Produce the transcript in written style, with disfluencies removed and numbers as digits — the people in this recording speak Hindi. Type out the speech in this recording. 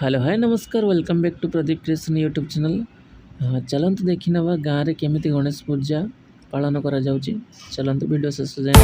हेलो हाय नमस्कार welcome back to Pradeep creation YouTube channel. चलतु देखी नवा गाँव में केमी गणेश पूजा पालन करा चलतु वीडियो शेष जाए।